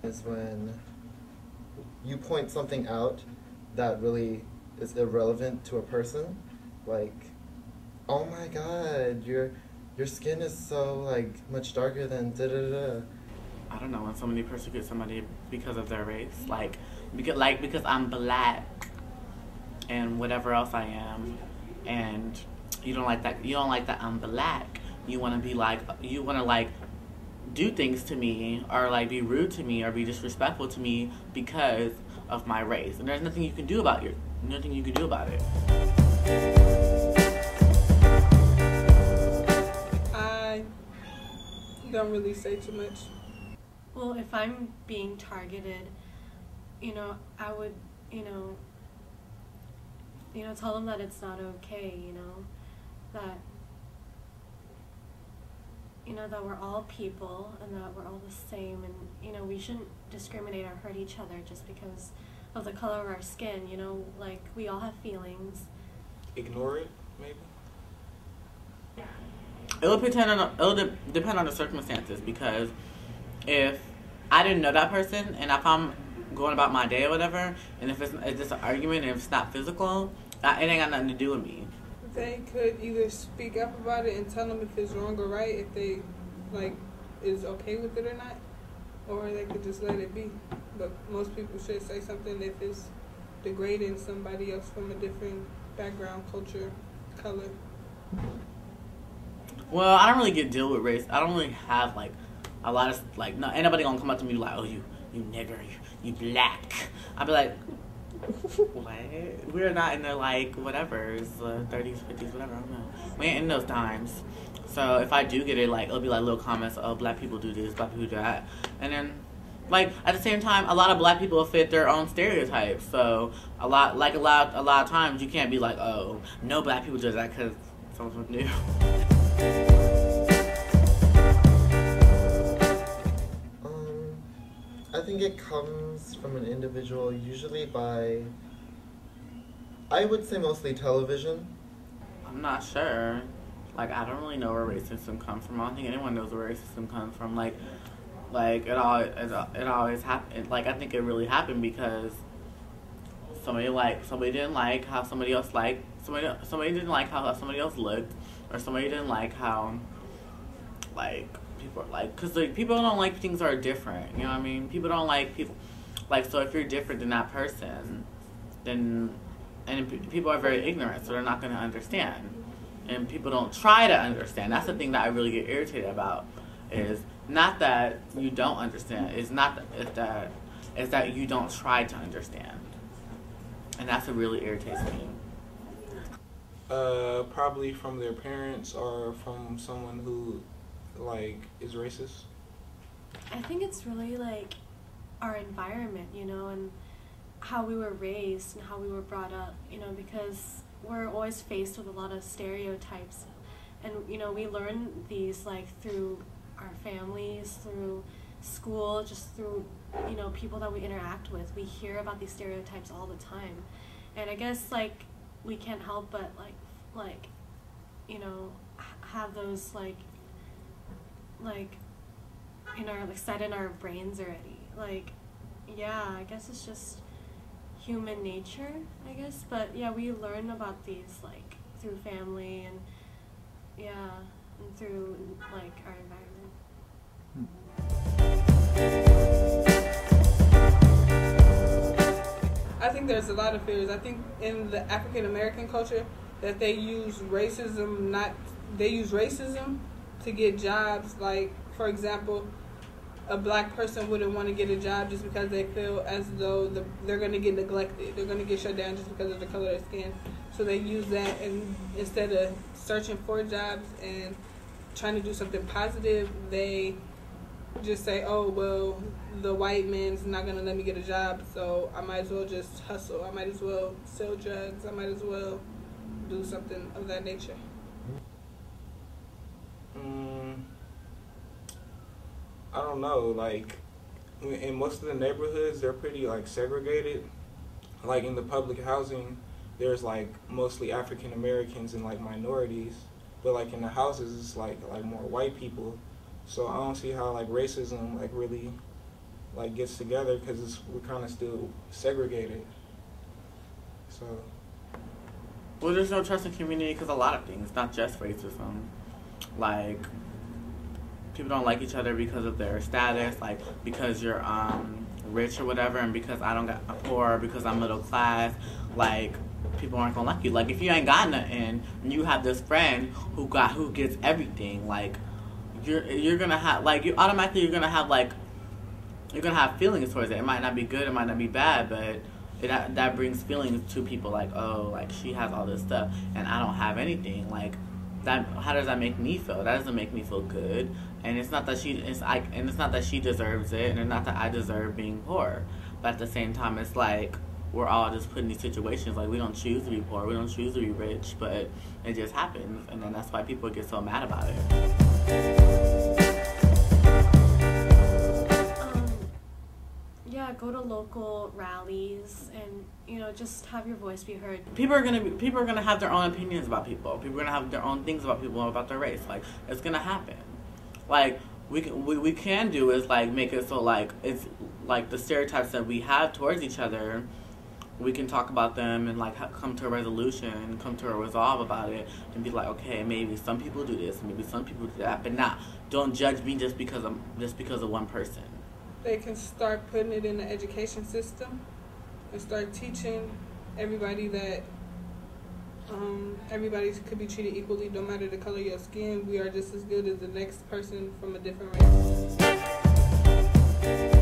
Is when you point something out that really is irrelevant to a person, like, oh my god, your skin is so like much darker than da da da. I don't know, when somebody persecutes somebody because of their race, because I'm black and whatever else I am, and you don't like that. You don't like that I'm black. You want to be like, you want to like do things to me or like be rude to me or be disrespectful to me because of my race, and there's nothing you can do about nothing you can do about it. I don't really say too much. Well, if I'm being targeted, I would, tell them that it's not okay, that, that we're all people and that we're all the same, and, we shouldn't discriminate or hurt each other just because of the color of our skin, like, we all have feelings. Ignore it, maybe? It'll depend on the circumstances, because if I didn't know that person and if I'm going about my day or whatever, and if it's just an argument and if it's not physical, it ain't got nothing to do with me. They could either speak up about it and tell them if it's wrong or right, if they like is okay with it or not, or they could just let it be. But most people should say something if it's degrading somebody else from a different background, culture, color. Well, I don't really deal with race. I don't really have like a lot of like, no, ain't nobody gonna come up to me like, oh, you nigger, you black. I'll be like, what? We're not in the like whatever's 30s, 50s, whatever. I don't know. We ain't in those times. So if I do get it, like, it'll be like little comments. Oh, black people do this, black people do that, and then like at the same time, a lot of black people fit their own stereotypes. So a lot of times you can't be like, oh, no black people do that because someone's new. I think it comes from an individual, usually by, I would say mostly television. I'm not sure. Like, I don't really know where racism comes from. I don't think anyone knows where racism comes from. Like it always happened. Like, I think it really happened because somebody didn't like how somebody else somebody didn't like how somebody else looked, or somebody didn't like how, like, people are like, because like, people don't like things that are different, you know what I mean? People don't like people, like, so if you're different than that person, then, and people are very ignorant, so they're not going to understand, and people don't try to understand. That's the thing that I really get irritated about, is not that you don't understand, it's that you don't try to understand, and that's what really irritates me. Probably from their parents or from someone who like is racist. I think it's really like our environment, and how we were raised and how we were brought up, because we're always faced with a lot of stereotypes, and we learn these like through our families, through school, just through people that we interact with. We hear about these stereotypes all the time, and I guess like we can't help but like have those like in our like set in our brains already. Like, yeah, I guess it's just human nature, I guess. But yeah, we learn about these like through family and and through like our environment. I think there's a lot of fears. I think in the African American culture that they use racism to get jobs. Like, for example, a black person wouldn't want to get a job just because they feel as though they're going to get neglected. They're going to get shut down just because of the color of their skin. So they use that, and instead of searching for jobs and trying to do something positive, they just say, oh, well, the white man's not going to let me get a job, so I might as well just hustle. I might as well sell drugs. I might as well do something of that nature. I don't know, like, in most of the neighborhoods, they're pretty, like, segregated. Like, in the public housing, there's, like, mostly African Americans and, like, minorities. But, like, in the houses, it's, like more white people. So I don't see how, like, racism, like, really like gets together because we're kind of still segregated. So. Well, there's no trust in community because a lot of things, not just racism. Like, people don't like each other because of their status, like because you're rich or whatever, and because I don't got poor, because I'm middle class. Like, people aren't gonna like you. Like, if you ain't got nothing, and you have this friend who gets everything, like you're gonna have like you automatically you're gonna have feelings towards it. It might not be good, it might not be bad, but that brings feelings to people. Like, oh, like she has all this stuff and I don't have anything. Like, that, how does that make me feel? That doesn't make me feel good. And it's not that she deserves it, and it's not that I deserve being poor. But at the same time, it's like we're all just put in these situations. Like, we don't choose to be poor, we don't choose to be rich, but it just happens, and then that's why people get so mad about it. Yeah, go to local rallies and, you know, just have your voice be heard. People are gonna have their own opinions about people. People are gonna have their own things about people, about their race. Like, it's gonna happen. Like, we can do is like make it so like it's like the stereotypes that we have towards each other, we can talk about them and like come to a resolution, come to a resolve about it, and be like, okay, maybe some people do this, maybe some people do that, but don't judge me just because of one person. They can start putting it in the education system and start teaching everybody that everybody could be treated equally, no matter the color of your skin. We are just as good as the next person from a different race.